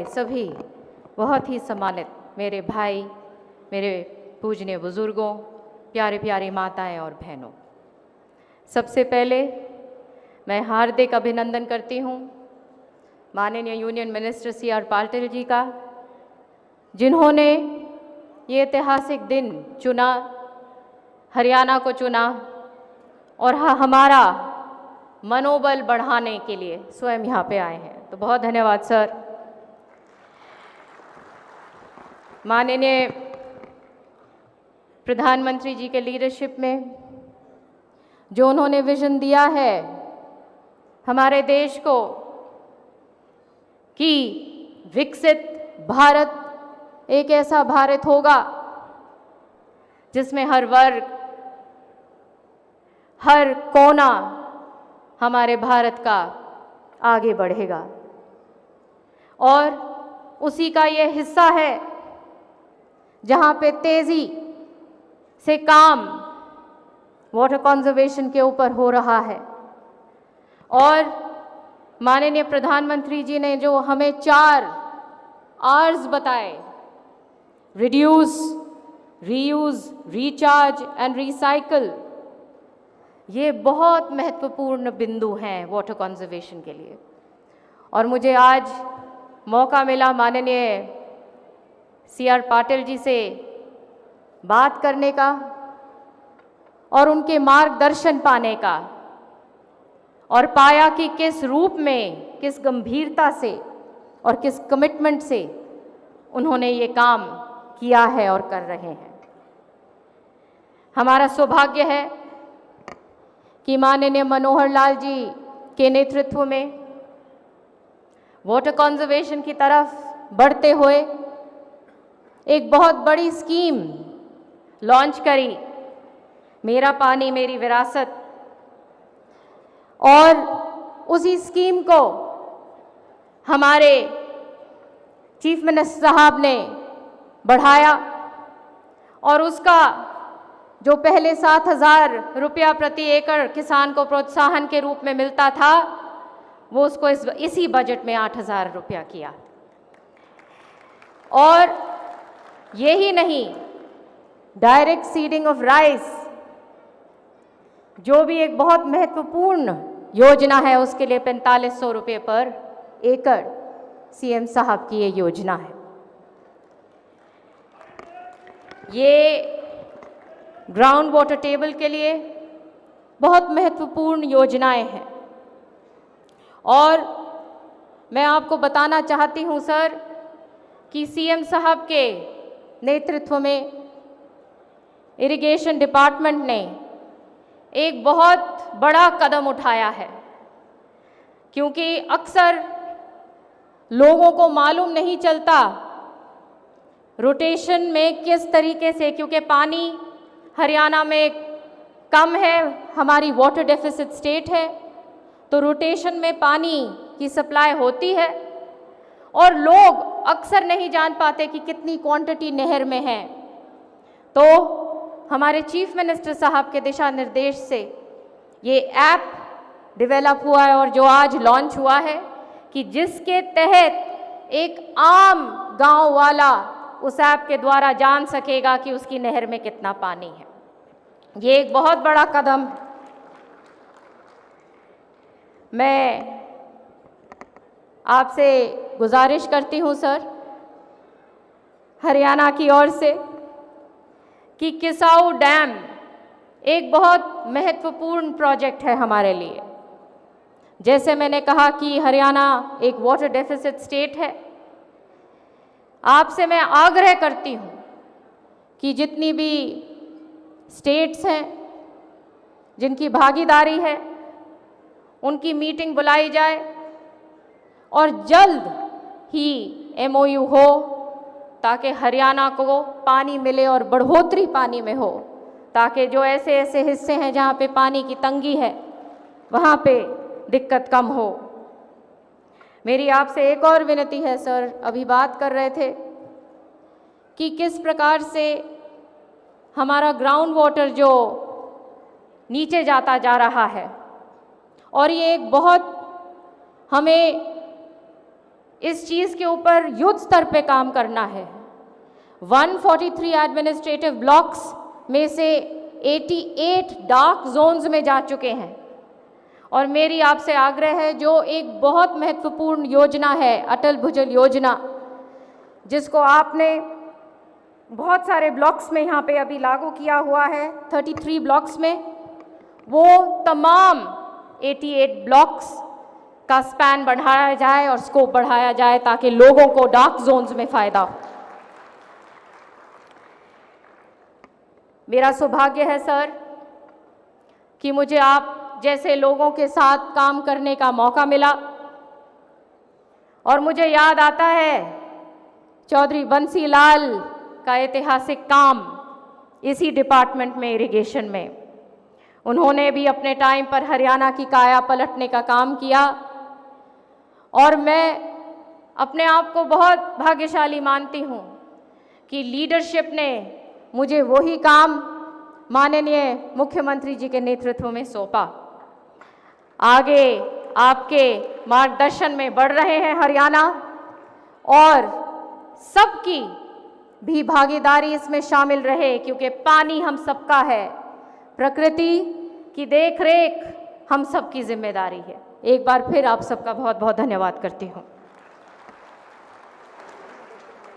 सभी बहुत ही सम्मानित मेरे भाई, मेरे पूजनीय बुजुर्गों, प्यारे प्यारी माताएं और बहनों, सबसे पहले मैं हार्दिक अभिनंदन करती हूं माननीय union minister C.R. Patil ji का, जिन्होंने ये ऐतिहासिक दिन चुना, हरियाणा को चुना और हमारा मनोबल बढ़ाने के लिए स्वयं यहाँ पे आए हैं। तो बहुत धन्यवाद सर। माननीय प्रधानमंत्री जी के लीडरशिप में जो उन्होंने विजन दिया है हमारे देश को कि विकसित भारत एक ऐसा भारत होगा जिसमें हर वर्ग, हर कोना हमारे भारत का आगे बढ़ेगा, और उसी का ये हिस्सा है जहाँ पे तेज़ी से काम वाटर कंजर्वेशन के ऊपर हो रहा है। और माननीय प्रधानमंत्री जी ने जो हमें 4 R's बताए, reduce, reuse, recharge and recycle, ये बहुत महत्वपूर्ण बिंदु हैं वाटर कंजर्वेशन के लिए। और मुझे आज मौका मिला माननीय C.R. पाटिल जी से बात करने का और उनके मार्गदर्शन पाने का, और पाया कि किस रूप में, किस गंभीरता से और किस कमिटमेंट से उन्होंने ये काम किया है और कर रहे हैं। हमारा सौभाग्य है कि माननीय मनोहर लाल जी के नेतृत्व में वाटर कंजर्वेशन की तरफ बढ़ते हुए एक बहुत बड़ी स्कीम लॉन्च करी, मेरा पानी मेरी विरासत, और उसी स्कीम को हमारे चीफ मिनिस्टर साहब ने बढ़ाया और उसका जो पहले 7,000 रुपया प्रति एकड़ किसान को प्रोत्साहन के रूप में मिलता था, वो उसको इसी बजट में 8,000 रुपया किया। और यही नहीं, डायरेक्ट सीडिंग ऑफ राइस जो भी एक बहुत महत्वपूर्ण योजना है, उसके लिए 4500 रुपये पर एकड़ CM साहब की ये योजना है। ये ग्राउंड वाटर टेबल के लिए बहुत महत्वपूर्ण योजनाएं हैं। और मैं आपको बताना चाहती हूं सर कि CM साहब के नेतृत्व में इरिगेशन डिपार्टमेंट ने एक बहुत बड़ा कदम उठाया है, क्योंकि अक्सर लोगों को मालूम नहीं चलता रोटेशन में किस तरीके से, क्योंकि पानी हरियाणा में कम है, हमारी वाटर डेफिसिट स्टेट है, तो रोटेशन में पानी की सप्लाई होती है और लोग अक्सर नहीं जान पाते कि कितनी क्वांटिटी नहर में है। तो हमारे चीफ मिनिस्टर साहब के दिशा निर्देश से ये ऐप डेवलप हुआ है और जो आज लॉन्च हुआ है, कि जिसके तहत एक आम गांव वाला उस ऐप के द्वारा जान सकेगा कि उसकी नहर में कितना पानी है। ये एक बहुत बड़ा कदम। मैं आपसे गुजारिश करती हूँ सर, हरियाणा की ओर से, कि किसाऊ डैम एक बहुत महत्वपूर्ण प्रोजेक्ट है हमारे लिए। जैसे मैंने कहा कि हरियाणा एक वाटर डेफिसिट स्टेट है, आपसे मैं आग्रह करती हूँ कि जितनी भी स्टेट्स हैं जिनकी भागीदारी है, उनकी मीटिंग बुलाई जाए और जल्द ही MOU हो, ताकि हरियाणा को पानी मिले और बढ़ोतरी पानी में हो, ताकि जो ऐसे ऐसे हिस्से हैं जहाँ पे पानी की तंगी है, वहाँ पे दिक्कत कम हो। मेरी आपसे एक और विनती है सर, अभी बात कर रहे थे कि किस प्रकार से हमारा ग्राउंड वाटर जो नीचे जाता जा रहा है, और ये एक बहुत हमें इस चीज़ के ऊपर युद्ध स्तर पे काम करना है। 143 एडमिनिस्ट्रेटिव ब्लॉक्स में से 88 डार्क जोन्स में जा चुके हैं। और मेरी आपसे आग्रह है, जो एक बहुत महत्वपूर्ण योजना है अटल भुजल योजना, जिसको आपने बहुत सारे ब्लॉक्स में यहाँ पे अभी लागू किया हुआ है, 33 ब्लॉक्स में, वो तमाम 88 ब्लॉक्स का स्पैन बढ़ाया जाए और स्कोप बढ़ाया जाए ताकि लोगों को डार्क जोन्स में फ़ायदा हो। मेरा सौभाग्य है सर कि मुझे आप जैसे लोगों के साथ काम करने का मौका मिला। और मुझे याद आता है चौधरी बंसी लाल का ऐतिहासिक काम इसी डिपार्टमेंट में, इरिगेशन में। उन्होंने भी अपने टाइम पर हरियाणा की काया पलटने का काम किया और मैं अपने आप को बहुत भाग्यशाली मानती हूँ कि लीडरशिप ने मुझे वही काम माननीय मुख्यमंत्री जी के नेतृत्व में सौंपा। आगे आपके मार्गदर्शन में बढ़ रहे हैं हरियाणा, और सबकी भी भागीदारी इसमें शामिल रहे, क्योंकि पानी हम सबका है, प्रकृति की देखरेख हम सबकी जिम्मेदारी है। एक बार फिर आप सबका बहुत बहुत धन्यवाद करती हूँ।